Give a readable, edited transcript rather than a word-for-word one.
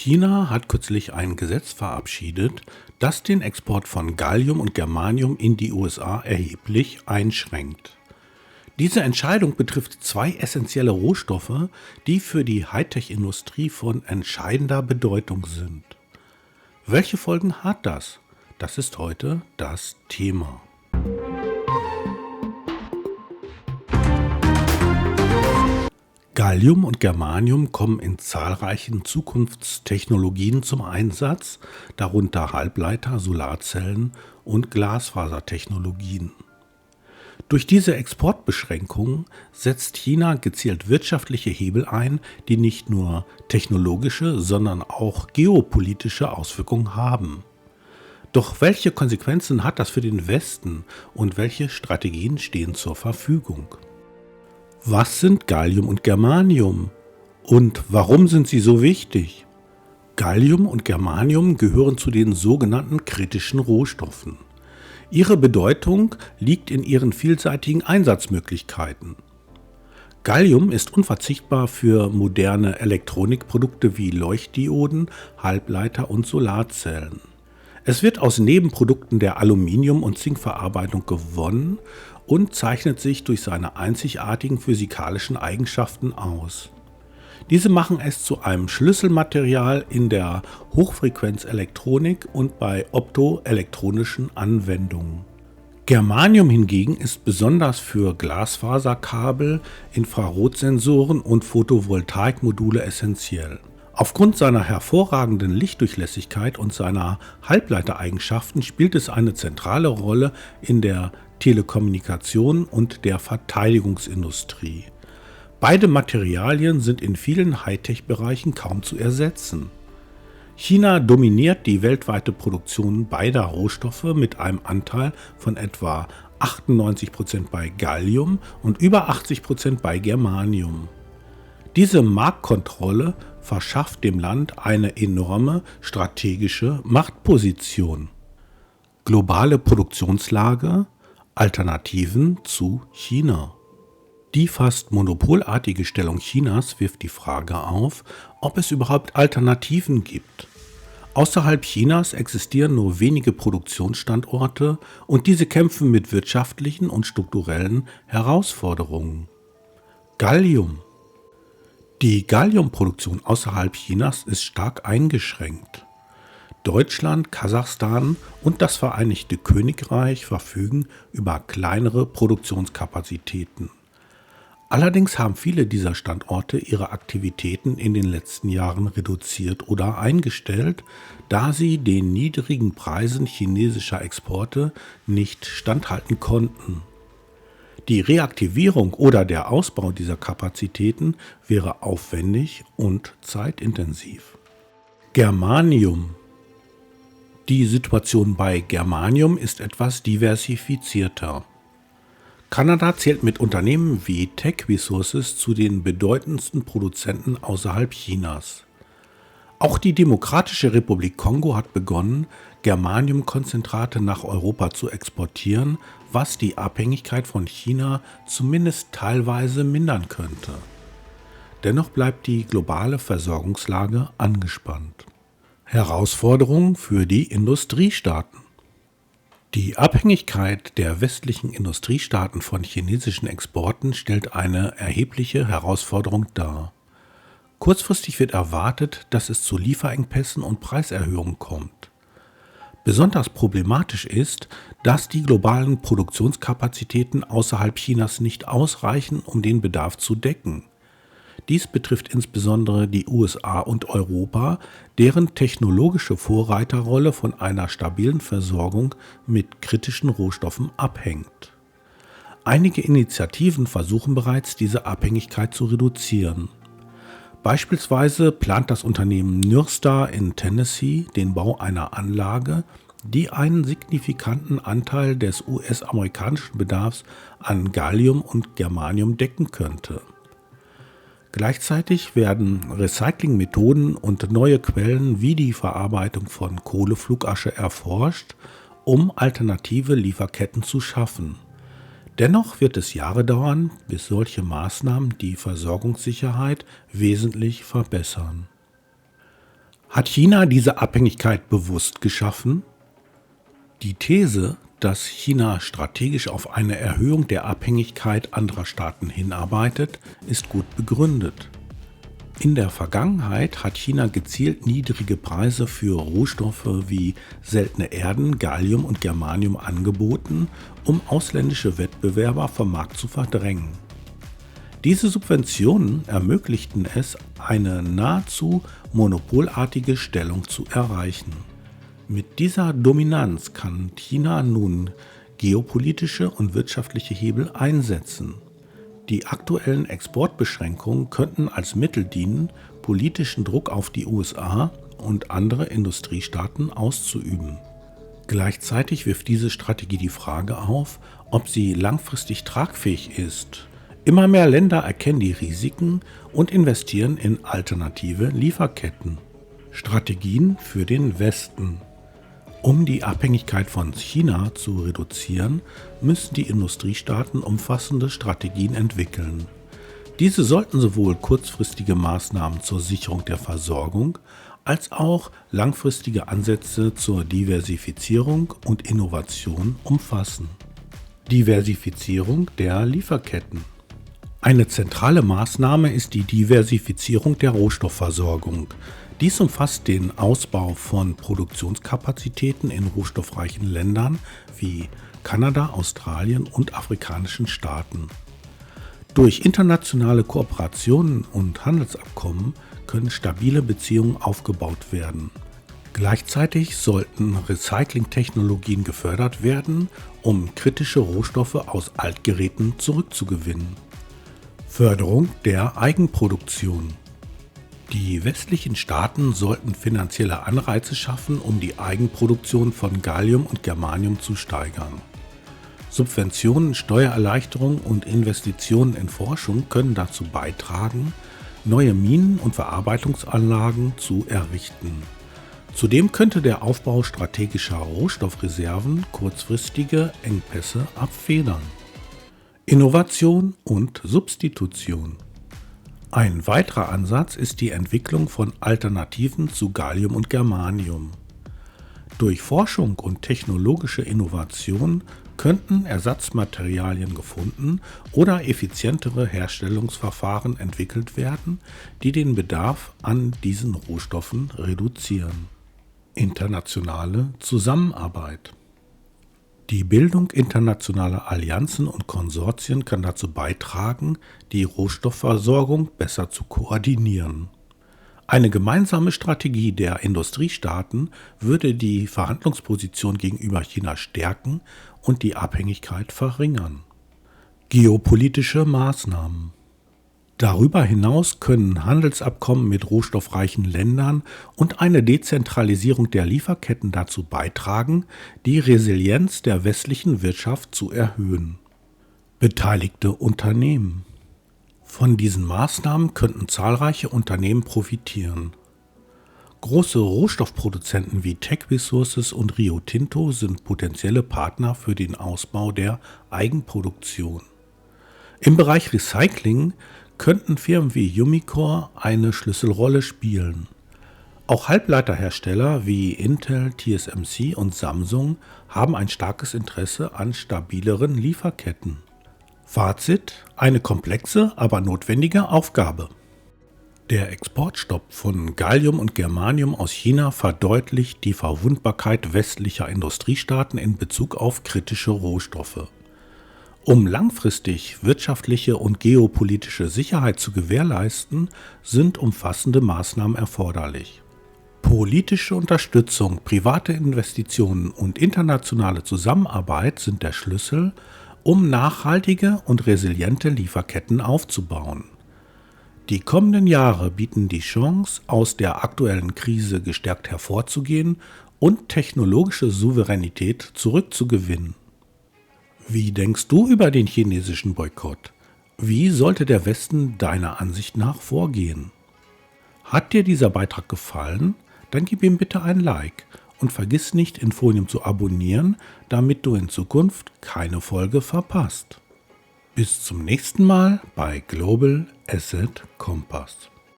China hat kürzlich ein Gesetz verabschiedet, das den Export von Gallium und Germanium in die USA erheblich einschränkt. Diese Entscheidung betrifft zwei essentielle Rohstoffe, die für die Hightech-Industrie von entscheidender Bedeutung sind. Welche Folgen hat das? Das ist heute das Thema. Gallium und Germanium kommen in zahlreichen Zukunftstechnologien zum Einsatz, darunter Halbleiter, Solarzellen und Glasfasertechnologien. Durch diese Exportbeschränkungen setzt China gezielt wirtschaftliche Hebel ein, die nicht nur technologische, sondern auch geopolitische Auswirkungen haben. Doch welche Konsequenzen hat das für den Westen und welche Strategien stehen zur Verfügung? Was sind Gallium und Germanium? Und warum sind sie so wichtig? Gallium und Germanium gehören zu den sogenannten kritischen Rohstoffen. Ihre Bedeutung liegt in ihren vielseitigen Einsatzmöglichkeiten. Gallium ist unverzichtbar für moderne Elektronikprodukte wie Leuchtdioden, Halbleiter und Solarzellen. Es wird aus Nebenprodukten der Aluminium- und Zinkverarbeitung gewonnen und zeichnet sich durch seine einzigartigen physikalischen Eigenschaften aus. Diese machen es zu einem Schlüsselmaterial in der Hochfrequenzelektronik und bei optoelektronischen Anwendungen. Germanium hingegen ist besonders für Glasfaserkabel, Infrarotsensoren und Photovoltaikmodule essentiell. Aufgrund seiner hervorragenden Lichtdurchlässigkeit und seiner Halbleitereigenschaften spielt es eine zentrale Rolle in der Telekommunikation und der Verteidigungsindustrie. Beide Materialien sind in vielen Hightech-Bereichen kaum zu ersetzen. China dominiert die weltweite Produktion beider Rohstoffe mit einem Anteil von etwa 98% bei Gallium und über 80% bei Germanium. Diese Marktkontrolle verschafft dem Land eine enorme strategische Machtposition. Globale Produktionslage, Alternativen zu China. Die fast monopolartige Stellung Chinas wirft die Frage auf, ob es überhaupt Alternativen gibt. Außerhalb Chinas existieren nur wenige Produktionsstandorte und diese kämpfen mit wirtschaftlichen und strukturellen Herausforderungen. Gallium. Die Galliumproduktion außerhalb Chinas ist stark eingeschränkt. Deutschland, Kasachstan und das Vereinigte Königreich verfügen über kleinere Produktionskapazitäten. Allerdings haben viele dieser Standorte ihre Aktivitäten in den letzten Jahren reduziert oder eingestellt, da sie den niedrigen Preisen chinesischer Exporte nicht standhalten konnten. Die Reaktivierung oder der Ausbau dieser Kapazitäten wäre aufwendig und zeitintensiv. Germanium. Die Situation bei Germanium ist etwas diversifizierter. Kanada zählt mit Unternehmen wie Tech Resources zu den bedeutendsten Produzenten außerhalb Chinas. Auch die Demokratische Republik Kongo hat begonnen, Germaniumkonzentrate nach Europa zu exportieren, was die Abhängigkeit von China zumindest teilweise mindern könnte. Dennoch bleibt die globale Versorgungslage angespannt. Herausforderungen für die Industriestaaten. Die Abhängigkeit der westlichen Industriestaaten von chinesischen Exporten stellt eine erhebliche Herausforderung dar. Kurzfristig wird erwartet, dass es zu Lieferengpässen und Preiserhöhungen kommt. Besonders problematisch ist, dass die globalen Produktionskapazitäten außerhalb Chinas nicht ausreichen, um den Bedarf zu decken. Dies betrifft insbesondere die USA und Europa, deren technologische Vorreiterrolle von einer stabilen Versorgung mit kritischen Rohstoffen abhängt. Einige Initiativen versuchen bereits, diese Abhängigkeit zu reduzieren. Beispielsweise plant das Unternehmen Nyrstar in Tennessee den Bau einer Anlage, die einen signifikanten Anteil des US-amerikanischen Bedarfs an Gallium und Germanium decken könnte. Gleichzeitig werden Recyclingmethoden und neue Quellen wie die Verarbeitung von Kohleflugasche erforscht, um alternative Lieferketten zu schaffen. Dennoch wird es Jahre dauern, bis solche Maßnahmen die Versorgungssicherheit wesentlich verbessern. Hat China diese Abhängigkeit bewusst geschaffen? Die These, dass China strategisch auf eine Erhöhung der Abhängigkeit anderer Staaten hinarbeitet, ist gut begründet. In der Vergangenheit hat China gezielt niedrige Preise für Rohstoffe wie seltene Erden, Gallium und Germanium angeboten, um ausländische Wettbewerber vom Markt zu verdrängen. Diese Subventionen ermöglichten es, eine nahezu monopolartige Stellung zu erreichen. Mit dieser Dominanz kann China nun geopolitische und wirtschaftliche Hebel einsetzen. Die aktuellen Exportbeschränkungen könnten als Mittel dienen, politischen Druck auf die USA und andere Industriestaaten auszuüben. Gleichzeitig wirft diese Strategie die Frage auf, ob sie langfristig tragfähig ist. Immer mehr Länder erkennen die Risiken und investieren in alternative Lieferketten. Strategien für den Westen. Um die Abhängigkeit von China zu reduzieren, müssen die Industriestaaten umfassende Strategien entwickeln. Diese sollten sowohl kurzfristige Maßnahmen zur Sicherung der Versorgung als auch langfristige Ansätze zur Diversifizierung und Innovation umfassen. Diversifizierung der Lieferketten. Eine zentrale Maßnahme ist die Diversifizierung der Rohstoffversorgung. Dies umfasst den Ausbau von Produktionskapazitäten in rohstoffreichen Ländern wie Kanada, Australien und afrikanischen Staaten. Durch internationale Kooperationen und Handelsabkommen können stabile Beziehungen aufgebaut werden. Gleichzeitig sollten Recyclingtechnologien gefördert werden, um kritische Rohstoffe aus Altgeräten zurückzugewinnen. Förderung der Eigenproduktion. Die westlichen Staaten sollten finanzielle Anreize schaffen, um die Eigenproduktion von Gallium und Germanium zu steigern. Subventionen, Steuererleichterungen und Investitionen in Forschung können dazu beitragen, neue Minen und Verarbeitungsanlagen zu errichten. Zudem könnte der Aufbau strategischer Rohstoffreserven kurzfristige Engpässe abfedern. Innovation und Substitution. Ein weiterer Ansatz ist die Entwicklung von Alternativen zu Gallium und Germanium. Durch Forschung und technologische Innovation könnten Ersatzmaterialien gefunden oder effizientere Herstellungsverfahren entwickelt werden, die den Bedarf an diesen Rohstoffen reduzieren. Internationale Zusammenarbeit. Die Bildung internationaler Allianzen und Konsortien kann dazu beitragen, die Rohstoffversorgung besser zu koordinieren. Eine gemeinsame Strategie der Industriestaaten würde die Verhandlungsposition gegenüber China stärken und die Abhängigkeit verringern. Geopolitische Maßnahmen. Darüber hinaus können Handelsabkommen mit rohstoffreichen Ländern und eine Dezentralisierung der Lieferketten dazu beitragen, die Resilienz der westlichen Wirtschaft zu erhöhen. Beteiligte Unternehmen. Von diesen Maßnahmen könnten zahlreiche Unternehmen profitieren. Große Rohstoffproduzenten wie Teck Resources und Rio Tinto sind potenzielle Partner für den Ausbau der Eigenproduktion. Im Bereich Recycling könnten Firmen wie Umicore eine Schlüsselrolle spielen. Auch Halbleiterhersteller wie Intel, TSMC und Samsung haben ein starkes Interesse an stabileren Lieferketten. Fazit: eine komplexe, aber notwendige Aufgabe. Der Exportstopp von Gallium und Germanium aus China verdeutlicht die Verwundbarkeit westlicher Industriestaaten in Bezug auf kritische Rohstoffe. Um langfristig wirtschaftliche und geopolitische Sicherheit zu gewährleisten, sind umfassende Maßnahmen erforderlich. Politische Unterstützung, private Investitionen und internationale Zusammenarbeit sind der Schlüssel, um nachhaltige und resiliente Lieferketten aufzubauen. Die kommenden Jahre bieten die Chance, aus der aktuellen Krise gestärkt hervorzugehen und technologische Souveränität zurückzugewinnen. Wie denkst du über den chinesischen Boykott? Wie sollte der Westen deiner Ansicht nach vorgehen? Hat dir dieser Beitrag gefallen? Dann gib ihm bitte ein Like und vergiss nicht, Infonium zu abonnieren, damit du in Zukunft keine Folge verpasst. Bis zum nächsten Mal bei Global Asset Compass.